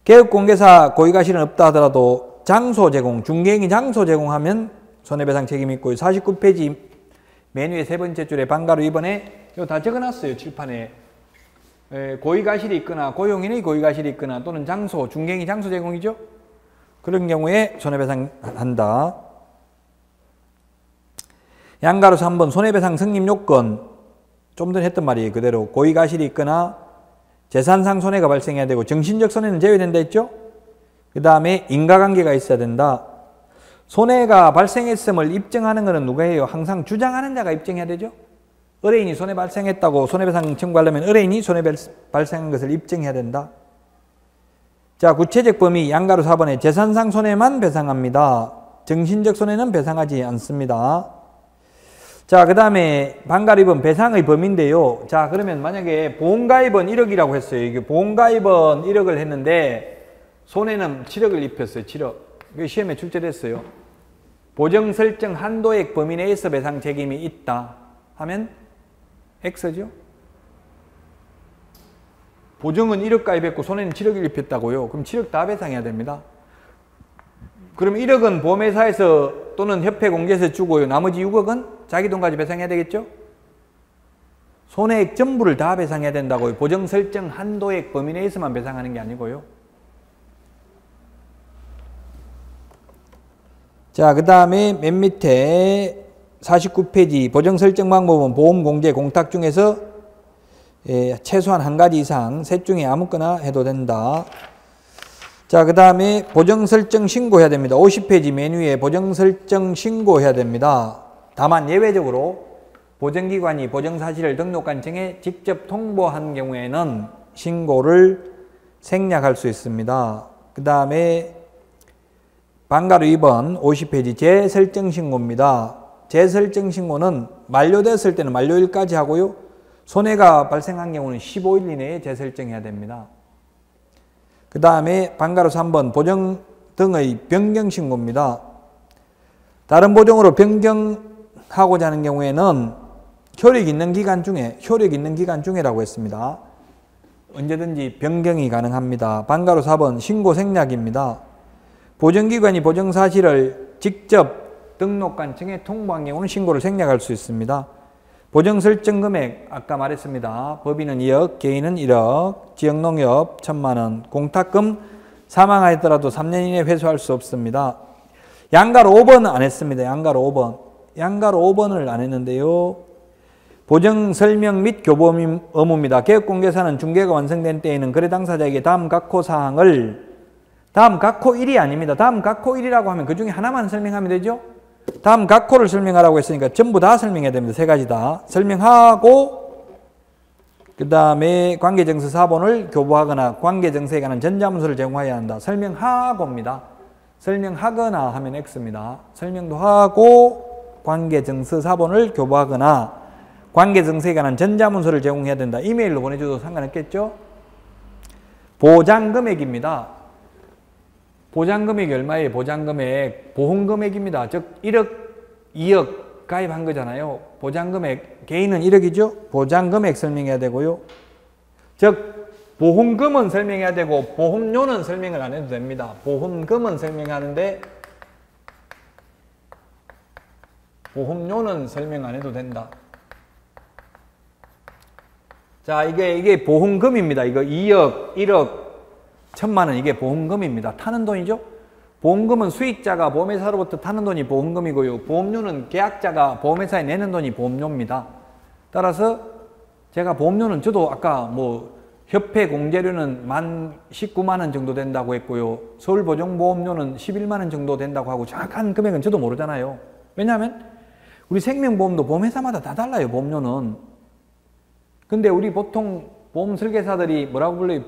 개업공개사 고의과실은 없다 하더라도 장소 제공, 중개인이 장소 제공하면 손해배상 책임이 있고요. 49페이지 맨 위에 세 번째 줄에 방가로 2번에 이거 다 적어놨어요. 칠판에. 고의과실이 있거나 고용인의 고의과실이 있거나 또는 장소, 중개인이 장소 제공이죠. 그런 경우에 손해배상한다. 양가로 3번 손해배상 성립 요건 좀 전에 했던 말이에요. 그대로 고의과실이 있거나 재산상 손해가 발생해야 되고 정신적 손해는 제외된다 했죠. 그 다음에 인과관계가 있어야 된다. 손해가 발생했음을 입증하는 것은 누가 해요? 항상 주장하는 자가 입증해야 되죠. 의뢰인이 손해 발생했다고 손해배상 청구하려면 의뢰인이 손해 발생한 것을 입증해야 된다. 자, 구체적 범위 양가로 4번에 재산상 손해만 배상합니다. 정신적 손해는 배상하지 않습니다. 자, 그 다음에 방가로 2번 배상의 범위인데요. 자, 그러면 만약에 보험가입은 1억이라고 했어요. 이게 보험가입은 1억을 했는데 손해는 7억을 입혔어요. 7억. 이게 시험에 출제됐어요. 보정 설정 한도액 범위 내에서 배상 책임이 있다 하면 X죠. 보정은 1억 가입했고 손해는 7억을 입혔다고요. 그럼 7억 다 배상해야 됩니다. 그럼 1억은 보험회사에서 또는 협회 공개에서 주고요. 나머지 6억은 자기 돈 가지고 배상해야 되겠죠. 손해액 전부를 다 배상해야 된다고요. 보정 설정 한도액 범위 내에서만 배상하는 게 아니고요. 자, 그 다음에 맨 밑에 49페이지 보정 설정 방법은 보험 공제 공탁 중에서 최소한 한 가지 이상 셋 중에 아무거나 해도 된다. 자, 그 다음에 보정 설정 신고해야 됩니다. 50페이지 맨 위에 보정 설정 신고해야 됩니다. 다만 예외적으로 보정기관이 보정사실을 등록관청에 직접 통보한 경우에는 신고를 생략할 수 있습니다. 그 다음에 방가로 2번 50페이지 재설정 신고입니다. 재설정 신고는 만료됐을 때는 만료일까지 하고요. 손해가 발생한 경우는 15일 이내에 재설정해야 됩니다. 그 다음에 방가로 3번 보정 등의 변경 신고입니다. 다른 보정으로 변경하고자 하는 경우에는 효력 있는 기간 중에라고 했습니다. 언제든지 변경이 가능합니다. 방가로 4번 신고 생략입니다. 보정기관이 보정사실을 직접 등록관청에 통보한 경우는 신고를 생략할 수 있습니다. 보정설정금액 아까 말했습니다. 법인은 2억, 개인은 1억, 지역농협 1,000만 원, 공탁금 사망하였더라도 3년 이내에 회수할 수 없습니다. 양가로 5번 안 했습니다. 양가로 5번을 안 했는데요. 보정설명 및 교보험 의무입니다. 개업공개사는 중개가 완성된 때에는 거래 당사자에게 다음 각호 사항을 다음 각호 1이 아닙니다. 다음 각호 1이라고 하면 그 중에 하나만 설명하면 되죠. 다음 각호를 설명하라고 했으니까 전부 다 설명해야 됩니다. 세 가지 다. 설명하고 그 다음에 관계증서 사본을 교부하거나 관계증서에 관한 전자문서를 제공해야 한다. 설명하고입니다. 설명하거나 하면 X입니다. 설명도 하고 관계증서 사본을 교부하거나 관계증서에 관한 전자문서를 제공해야 된다. 이메일로 보내줘도 상관없겠죠? 보장금액입니다. 보장금액이 얼마예요? 보장금액, 보험금액입니다. 즉 1억, 2억 가입한 거잖아요. 보장금액, 개인은 1억이죠? 보장금액 설명해야 되고요. 즉 보험금은 설명해야 되고 보험료는 설명을 안 해도 됩니다. 보험금은 설명하는데 보험료는 설명 안 해도 된다. 자, 이게 보험금입니다. 이거 2억, 1억, 1,000만 원 이게 보험금입니다. 타는 돈이죠. 보험금은 수익자가 보험회사로부터 타는 돈이 보험금이고요. 보험료는 계약자가 보험회사에 내는 돈이 보험료입니다. 따라서 제가 보험료는 저도 아까 뭐 협회 공제료는 19만 원 정도 된다고 했고요. 서울보증보험료는 11만 원 정도 된다고 하고 정확한 금액은 저도 모르잖아요. 왜냐하면 우리 생명보험도 보험회사마다 다 달라요. 보험료는. 근데 우리 보통 보험 설계사들이 뭐라고 불러요?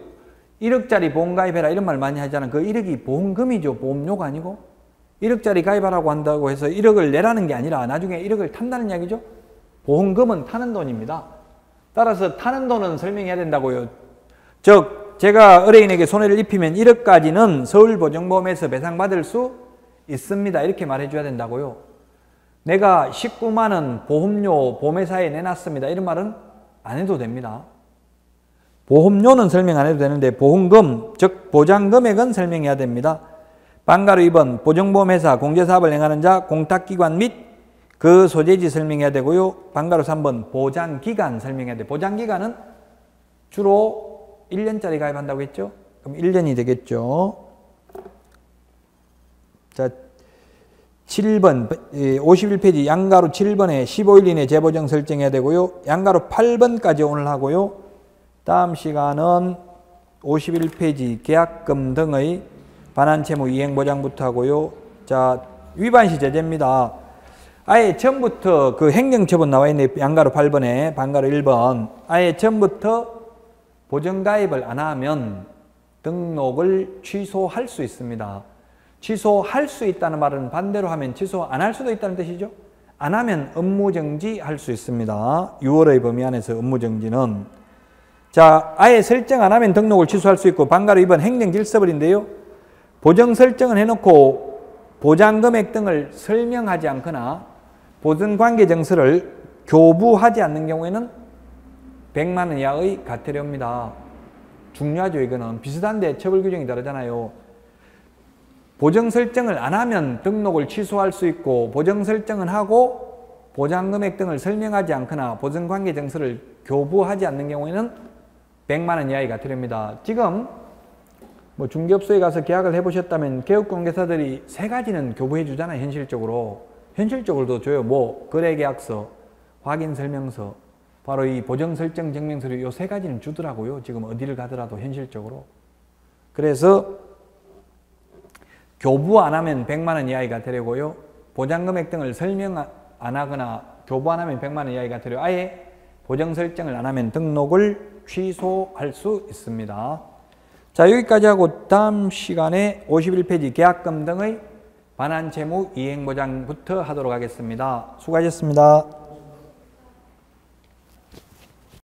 1억짜리 보험 가입해라 이런 말 많이 하잖아요. 그 1억이 보험금이죠. 보험료가 아니고. 1억짜리 가입하라고 한다고 해서 1억을 내라는 게 아니라 나중에 1억을 탄다는 이야기죠. 보험금은 타는 돈입니다. 따라서 타는 돈은 설명해야 된다고요. 즉 제가 의뢰인에게 손해를 입히면 1억까지는 서울보증보험에서 배상받을 수 있습니다. 이렇게 말해줘야 된다고요. 내가 19만 원 보험료 보험회사에 내놨습니다. 이런 말은 안 해도 됩니다. 보험료는 설명 안 해도 되는데 보험금, 즉 보장금액은 설명해야 됩니다. 방가로 2번 보증보험회사 공제사업을 행하는 자, 공탁기관 및 그 소재지 설명해야 되고요. 방가로 3번 보장기간 설명해야 돼요. 보장기간은 주로 1년짜리 가입한다고 했죠? 그럼 1년이 되겠죠. 자, 7번 51페이지 양가로 7번에 15일 이내 재보정 설정해야 되고요. 양가로 8번까지 오늘 하고요. 다음 시간은 51페이지 계약금 등의 반환채무 이행보장부터 하고요. 자, 위반시 제재입니다. 아예 처음부터 그 행정처분 나와 있는 양가로 8번에 반가로 1번 아예 처음부터 보정가입을 안 하면 등록을 취소할 수 있습니다. 취소할 수 있다는 말은 반대로 하면 취소 안 할 수도 있다는 뜻이죠. 안 하면 업무정지 할 수 있습니다. 6월의 범위 안에서 업무정지는. 자, 아예 설정 안 하면 등록을 취소할 수 있고 반가로 2번 행정질서벌인데요. 보정 설정을 해놓고 보장금액 등을 설명하지 않거나 보증관계증서를 교부하지 않는 경우에는 100만 원 이하의 과태료입니다. 중요하죠. 이거는 비슷한데 처벌규정이 다르잖아요. 보정 설정을 안 하면 등록을 취소할 수 있고 보정 설정은 하고 보장금액 등을 설명하지 않거나 보증관계증서를 교부하지 않는 경우에는 100만 원 이하의 과태료입니다. 지금 뭐 중개업소에 가서 계약을 해보셨다면 개업공개사들이 3가지는 교부해 주잖아요. 현실적으로도 줘요. 뭐 거래계약서, 확인설명서, 바로 이 보정설정증명서류 요 3가지는 주더라고요. 지금 어디를 가더라도 현실적으로. 그래서 교부 안 하면 100만 원 이하의 과태료고요. 보장금액 등을 설명 안 하거나 교부 안 하면 100만 원 이하의 과태료. 아예 보정 설정을 안 하면 등록을 취소할 수 있습니다. 자, 여기까지 하고 다음 시간에 51페이지 계약금 등의 반환채무 이행보장부터 하도록 하겠습니다. 수고하셨습니다.